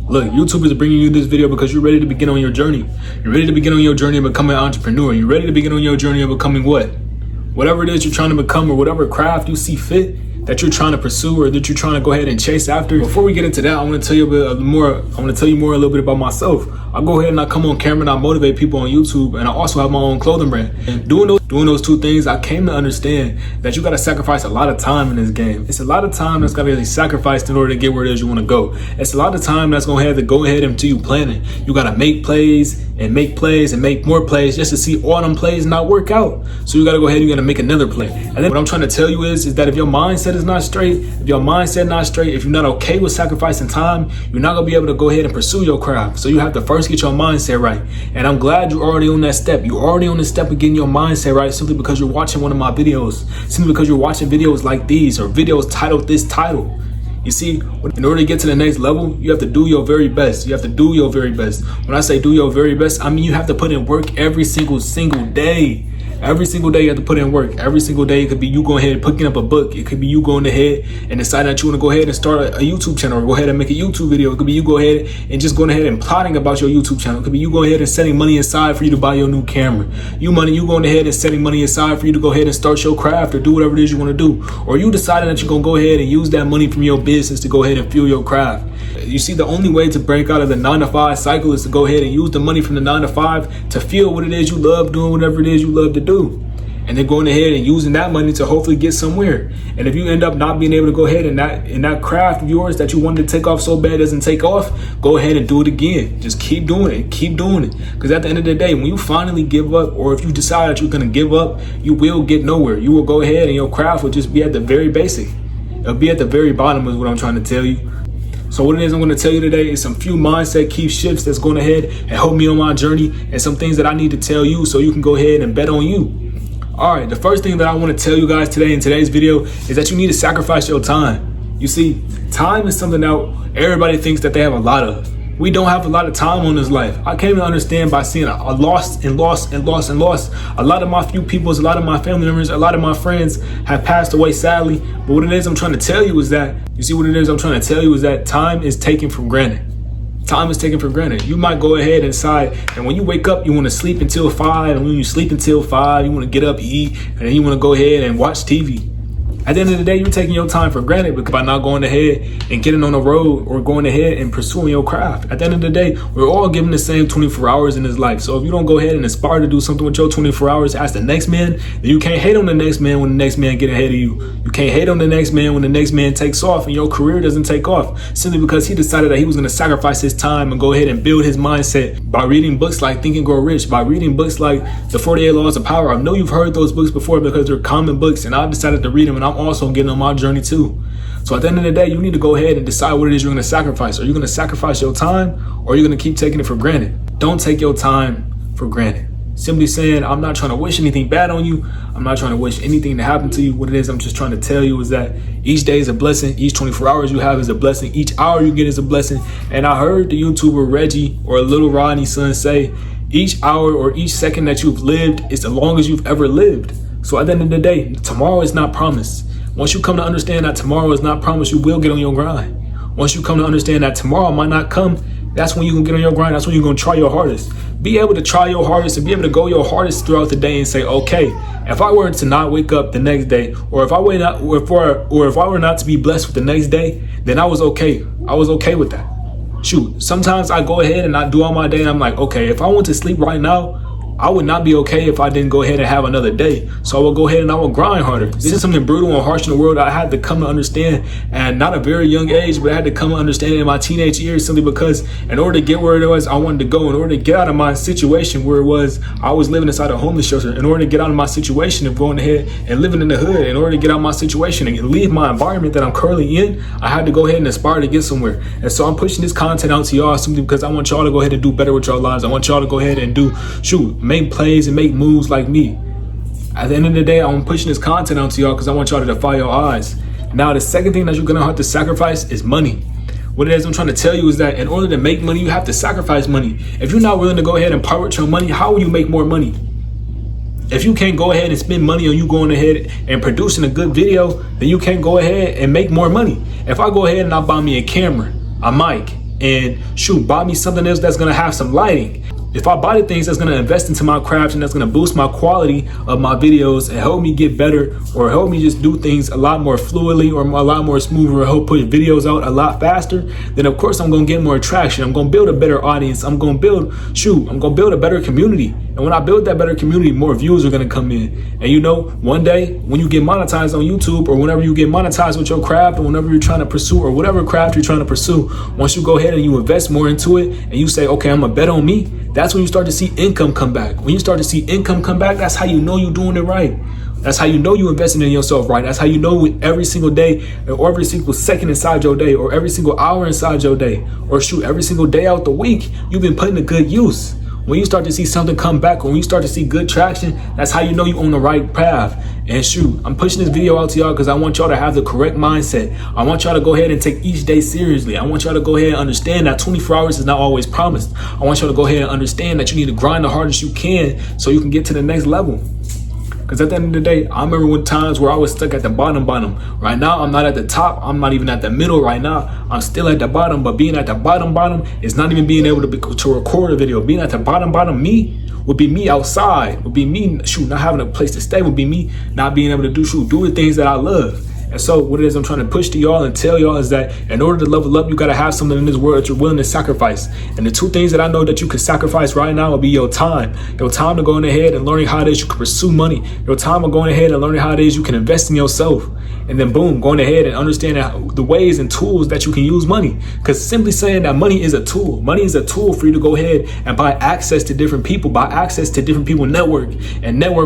Look, YouTube is bringing you this video because you're ready to begin on your journey. You're ready to begin on your journey of becoming an entrepreneur. You're ready to begin on your journey of becoming what? Whatever it is you're trying to become, or whatever craft you see fit that you're trying to pursue or that you're trying to go ahead and chase after. Before we get into that, I want to tell you a little bit about myself. I go ahead and I come on camera and I motivate people on YouTube, and I also have my own clothing brand. And doing those two things, I came to understand that you got to sacrifice a lot of time in this game. It's a lot of time that's got to be sacrificed in order to get where it is you want to go. It's a lot of time that's going to have to go ahead until you plan it. You got to make plays and make plays and make more plays just to see all them plays not work out. So you got to go ahead and you got to make another play. And then what I'm trying to tell you is that if your mindset is not straight, if you're not okay with sacrificing time, you're not going to be able to go ahead and pursue your craft. So you have to first get your mindset right. And I'm glad you're already on that step. You're already on the step of getting your mindset right simply because you're watching one of my videos, simply because you're watching videos like these or videos titled this title. You see, in order to get to the next level, you have to do your very best. You have to do your very best. When I say do your very best, I mean you have to put in work every single day. Every single day you have to put in work. Every single day it could be you going ahead and picking up a book. It could be you going ahead and deciding that you want to go ahead and start a YouTube channel or go ahead and make a YouTube video. It could be you go ahead and just going ahead and plotting about your YouTube channel. It could be you going ahead and setting money aside for you to buy your new camera. You going ahead and setting money aside for you to go ahead and start your craft or do whatever it is you want to do. Or you deciding that you're going to go ahead and use that money from your business to go ahead and fuel your craft. You see, the only way to break out of the 9-to-5 cycle is to go ahead and use the money from the 9-to-5 to fuel what it is you love doing, whatever it is you love to do. And then going ahead and using that money to hopefully get somewhere. And if you end up not being able to go ahead and that craft of yours that you wanted to take off so bad doesn't take off, go ahead and do it again. Just keep doing it. Because at the end of the day, when you finally give up, or if you decide that you're going to give up, you will get nowhere. You will go ahead and your craft will just be at the very basic. It'll be at the very bottom is what I'm trying to tell you. So what it is I'm going to tell you today is some few mindset key shifts that's going ahead and help me on my journey, and some things that I need to tell you so you can go ahead and bet on you. All right, the first thing that I want to tell you guys today in today's video is that you need to sacrifice your time. You see, time is something that everybody thinks that they have a lot of. We don't have a lot of time on this life. I came to understand by seeing a loss. A lot of my few people, a lot of my family members, a lot of my friends have passed away sadly. But what it is I'm trying to tell you is that, time is taken for granted. Time is taken for granted. You might go ahead and decide, and when you wake up, you want to sleep until 5. And when you sleep until 5, you want to get up, eat, and then you want to go ahead and watch TV. At the end of the day, you're taking your time for granted because by not going ahead and getting on the road or going ahead and pursuing your craft. At the end of the day, we're all given the same 24 hours in this life. So if you don't go ahead and aspire to do something with your 24 hours as the next man, then you can't hate on the next man when the next man get ahead of you. You can't hate on the next man when the next man takes off and your career doesn't take off, simply because he decided that he was going to sacrifice his time and go ahead and build his mindset by reading books like Think and Grow Rich, by reading books like The 48 Laws of Power. I know you've heard those books before because they're common books, and I decided to read them, and I'm also getting on my journey too. So at the end of the day, you need to go ahead and decide what it is you're going to sacrifice. Are you going to sacrifice your time, or are you going to keep taking it for granted? Don't take your time for granted. Simply saying, I'm not trying to wish anything bad on you. I'm not trying to wish anything to happen to you. What it is I'm just trying to tell you is that each day is a blessing. Each 24 hours you have is a blessing. Each hour you get is a blessing. And I heard the YouTuber Reggie or Little Rodney's son say, each hour or each second that you've lived is the longest you've ever lived. So at the end of the day, tomorrow is not promised. Once you come to understand that tomorrow is not promised, you will get on your grind. Once you come to understand that tomorrow might not come, that's when you can get on your grind. That's when you're going to try your hardest. Be able to try your hardest and be able to go your hardest throughout the day and say, okay, if I were to not wake up the next day, or if I were not to be blessed with the next day, then I was okay. I was okay with that. Shoot, sometimes I go ahead and I do all my day and I'm like, okay, if I went to sleep right now, I would not be okay if I didn't go ahead and have another day. So I will go ahead and I will grind harder. This is something brutal and harsh in the world I had to come to understand, and not a very young age, but I had to come to understand in my teenage years, simply because in order to get where it was I wanted to go, in order to get out of my situation where it was I was living inside a homeless shelter, in order to get out of my situation of going ahead and living in the hood, in order to get out of my situation and leave my environment that I'm currently in, I had to go ahead and aspire to get somewhere. And so I'm pushing this content out to y'all simply because I want y'all to go ahead and do better with your lives. I want y'all to go ahead and make plays and make moves like me. At the end of the day, I'm pushing this content out to y'all because I want y'all to defy your odds. Now, the second thing that you're gonna have to sacrifice is money. What it is I'm trying to tell you is that in order to make money, you have to sacrifice money. If you're not willing to go ahead and part with your money, how will you make more money? If you can't go ahead and spend money on you going ahead and producing a good video, then you can't go ahead and make more money. If I go ahead and I buy me a camera, a mic, and shoot, buy me something else that's gonna have some lighting. If I buy the things that's gonna invest into my craft and that's gonna boost my quality of my videos and help me get better, or help me just do things a lot more fluidly or a lot more smoother, or help put videos out a lot faster, then of course I'm gonna get more traction. I'm gonna build a better audience. I'm gonna build a better community. And when I build that better community, more views are gonna come in. And you know, one day when you get monetized on YouTube, or whenever you get monetized with your craft, or whenever you're trying to pursue, or whatever craft you're trying to pursue, once you go ahead and you invest more into it and you say, okay, I'm gonna bet on me, that's when you start to see income come back. When you start to see income come back, that's how you know you're doing it right. That's how you know you're investing in yourself right. That's how you know every single day, or every single second inside your day, or every single hour inside your day, or shoot, every single day out the week, you've been putting to good use. When you start to see something come back, when you start to see good traction, that's how you know you're on the right path. And shoot, I'm pushing this video out to y'all because I want y'all to have the correct mindset. I want y'all to go ahead and take each day seriously. I want y'all to go ahead and understand that 24 hours is not always promised. I want y'all to go ahead and understand that you need to grind the hardest you can so you can get to the next level. Because at the end of the day, I remember when times where I was stuck at the bottom. Right now, I'm not at the top. I'm not even at the middle right now. I'm still at the bottom. But being at the bottom is not even being able to record a video. Being at the bottom, me would be me outside. Would be me, not having a place to stay. Would be me not being able to do the things that I love. And so what it is I'm trying to push to y'all and tell y'all is that in order to level up, you got to have something in this world that you're willing to sacrifice. And the two things that I know that you can sacrifice right now will be your time to going ahead and learning how it is you can pursue money, your time of going ahead and learning how it is you can invest in yourself. And then boom, going ahead and understanding the ways and tools that you can use money. Because simply saying that money is a tool. Money is a tool for you to go ahead and buy access to different people, network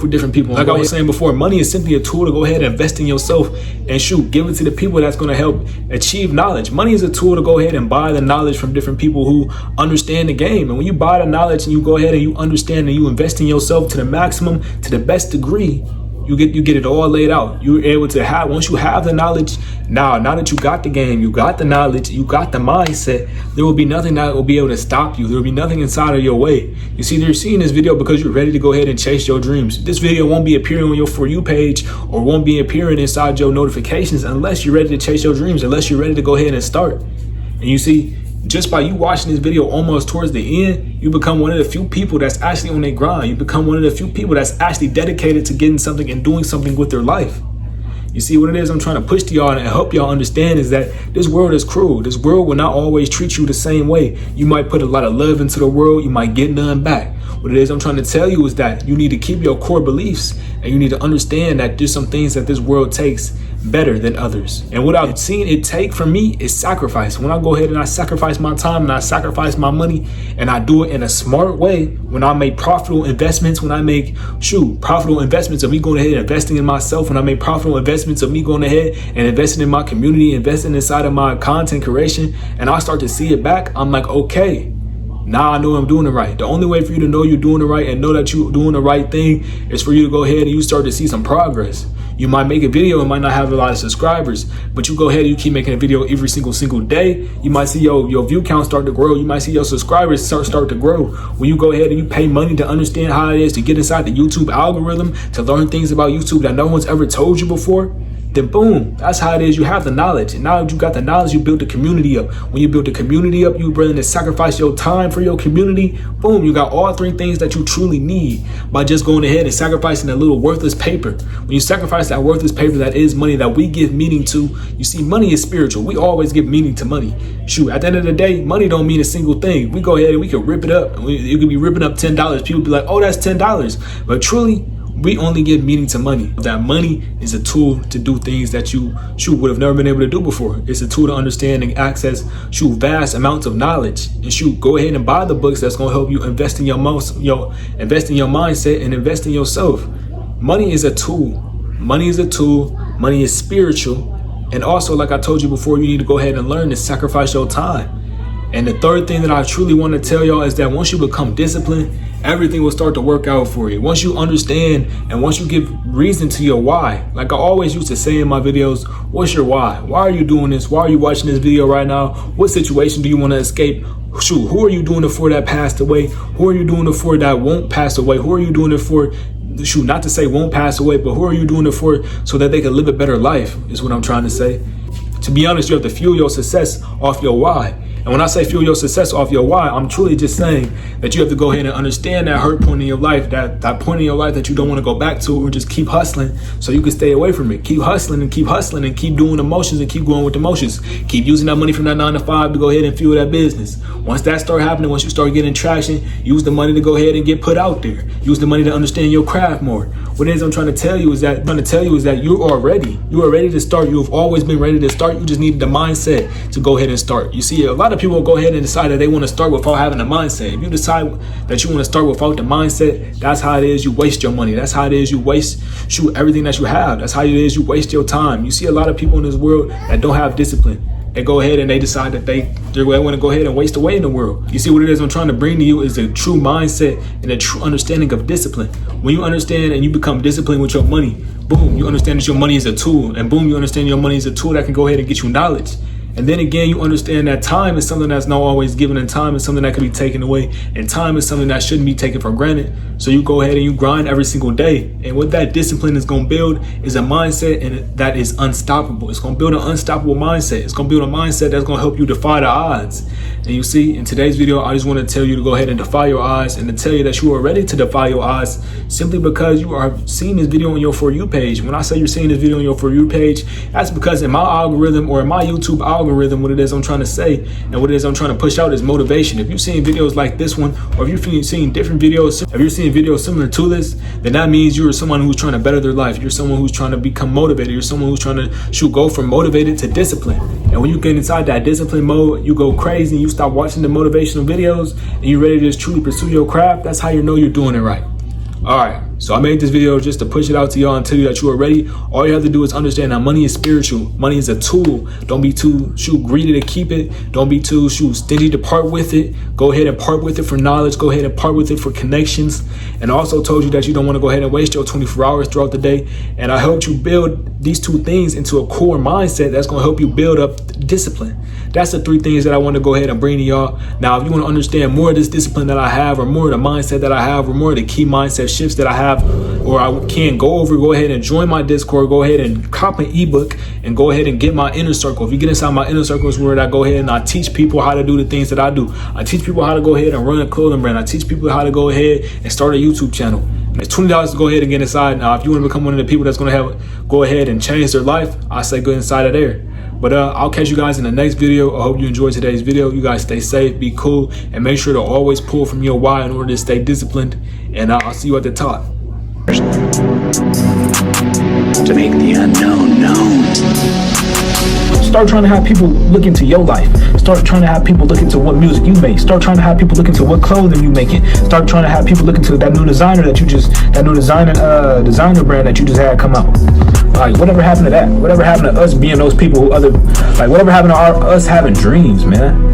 with different people. Like I was saying before, money is simply a tool to go ahead and invest in yourself and give it to the people that's going to help achieve knowledge. Money is a tool to go ahead and buy the knowledge from different people who understand the game. And when you buy the knowledge and you go ahead and you understand and you invest in yourself to the maximum, to the best degree, you get it all laid out. You're able to have, once you have the knowledge, now that you got the game, you got the knowledge, you got the mindset, there will be nothing that will be able to stop you. There will be nothing inside of your way. You see, they're seeing this video because you're ready to go ahead and chase your dreams. This video won't be appearing on your For You page or won't be appearing inside your notifications unless you're ready to chase your dreams, unless you're ready to go ahead and start. And you see, just by you watching this video almost towards the end, you become one of the few people that's actually on their grind. You become one of the few people that's actually dedicated to getting something and doing something with their life. You see, what it is I'm trying to push to y'all and help y'all understand is that this world is cruel. This world will not always treat you the same way. You might put a lot of love into the world, you might get none back. What it is I'm trying to tell you is that you need to keep your core beliefs and you need to understand that there's some things that this world takes better than others. And what I've seen it take from me is sacrifice. When I go ahead and I sacrifice my time and I sacrifice my money and I do it in a smart way, when I make profitable investments, when I make profitable investments of me going ahead and investing in myself, when I make profitable investments of me going ahead and investing in my community, investing inside of my content creation, and I start to see it back, I'm like, okay, now I know I'm doing it right. The only way for you to know you're doing it right and know that you're doing the right thing is for you to go ahead and you start to see some progress. You might make a video, it might not have a lot of subscribers, but you go ahead and you keep making a video every single day. You might see your view count start to grow. You might see your subscribers start to grow. When you go ahead and you pay money to understand how it is to get inside the YouTube algorithm, to learn things about YouTube that no one's ever told you before, then boom, that's how it is. You have the knowledge. And now that you got the knowledge, you build the community up. When you build the community up, you're willing to sacrifice your time for your community. Boom, you got all three things that you truly need by just going ahead and sacrificing a little worthless paper. When you sacrifice that worthless paper that is money that we give meaning to, you see, money is spiritual. We always give meaning to money. Shoot, at the end of the day, money don't mean a single thing. We go ahead and we can rip it up. You could be ripping up $10. People be like, oh, that's $10. But truly, we only give meaning to money. That money is a tool to do things that you would have never been able to do before. It's a tool to understand and access vast amounts of knowledge. And go ahead and buy the books that's gonna help you invest in invest in your mindset and invest in yourself. Money is a tool. Money is a tool. Money is spiritual. And also, like I told you before, you need to go ahead and learn to sacrifice your time. And the third thing that I truly want to tell y'all is that once you become disciplined, everything will start to work out for you. Once you understand and once you give reason to your why. Like I always used to say in my videos, what's your why? Why are you doing this? Why are you watching this video right now? What situation do you want to escape? Who are you doing it for that passed away? Who are you doing it for that won't pass away? Who are you doing it for? Not to say won't pass away, but who are you doing it for so that they can live a better life is what I'm trying to say. To be honest, you have to fuel your success off your why. And when I say fuel your success off your why, I'm truly just saying that you have to go ahead and understand that hurt point in your life, that point in your life that you don't want to go back to, or just keep hustling so you can stay away from it. Keep hustling and keep hustling and keep doing the motions and keep going with the motions. Keep using that money from that 9 to 5 to go ahead and fuel that business. Once that start happening, once you start getting traction, use the money to go ahead and get put out there. Use the money to understand your craft more. What it is I'm trying to tell you is that you are ready. You are ready to start. You have always been ready to start. You just need the mindset to go ahead and start. You see, a lot of people go ahead and decide that they want to start without having a mindset. If you decide that you want to start without the mindset, that's how it is you waste your money. That's how it is you waste everything that you have. That's how it is you waste your time. You see a lot of people in this world that don't have discipline. They go ahead and they decide that they want to go ahead and waste away in the world. You see, what it is I'm trying to bring to you is a true mindset and a true understanding of discipline. When you understand and you become disciplined with your money, boom, you understand that your money is a tool, and boom, you understand your money is a tool that can go ahead and get you knowledge. And then again, you understand that time is something that's not always given, and time is something that can be taken away, and time is something that shouldn't be taken for granted. So you go ahead and you grind every single day. And what that discipline is going to build is a mindset and that is unstoppable. It's going to build an unstoppable mindset. It's going to build a mindset that's going to help you defy the odds. And you see, in today's video, I just want to tell you to go ahead and defy your odds, and to tell you that you are ready to defy your odds simply because you are seeing this video on your For You page. When I say you're seeing this video on your For You page, that's because in my algorithm, or in my YouTube algorithm, what it is I'm trying to say and what it is I'm trying to push out is motivation. If you're seeing videos like this one, or if you're seeing different videos, if you're seeing videos similar to this, then that means you're someone who's trying to better their life. You're someone who's trying to become motivated. You're someone who's trying to go from motivated to discipline. And when you get inside that discipline mode, you go crazy and you stop watching the motivational videos and you're ready to just truly pursue your craft. That's how you know you're doing it right. All right, so I made this video just to push it out to y'all and tell you that you are ready. All you have to do is understand that money is spiritual. Money is a tool. Don't be too greedy to keep it. Don't be too stingy to part with it. Go ahead and part with it for knowledge. Go ahead and part with it for connections. And I also told you that you don't want to go ahead and waste your 24 hours throughout the day. And I helped you build these two things into a core mindset that's going to help you build up discipline. That's the 3 things that I want to go ahead and bring to y'all. Now, if you want to understand more of this discipline that I have, or more of the mindset that I have, or more of the key mindset shifts that I have, or I can go ahead and join my Discord, go ahead and cop an ebook, and go ahead and get my inner circle. If you get inside my inner circle, is where I go ahead and I teach people how to do the things that I do. I teach people how to go ahead and run a clothing brand. I teach people how to go ahead and start a YouTube channel. And it's $20 to go ahead and get inside. Now, if you want to become one of the people that's going to go ahead and change their life, I say go inside of there. But I'll catch you guys in the next video. I hope you enjoyed today's video. You guys stay safe, be cool, and make sure to always pull from your why in order to stay disciplined. And I'll see you at the top. To make the unknown known. Start trying to have people look into your life. Start trying to have people look into what music you make. Start trying to have people look into what clothing you making. Start trying to have people look into that new designer designer brand that you just had come out. Like, whatever happened to that? Whatever happened to us being those people whatever happened to us having dreams, man?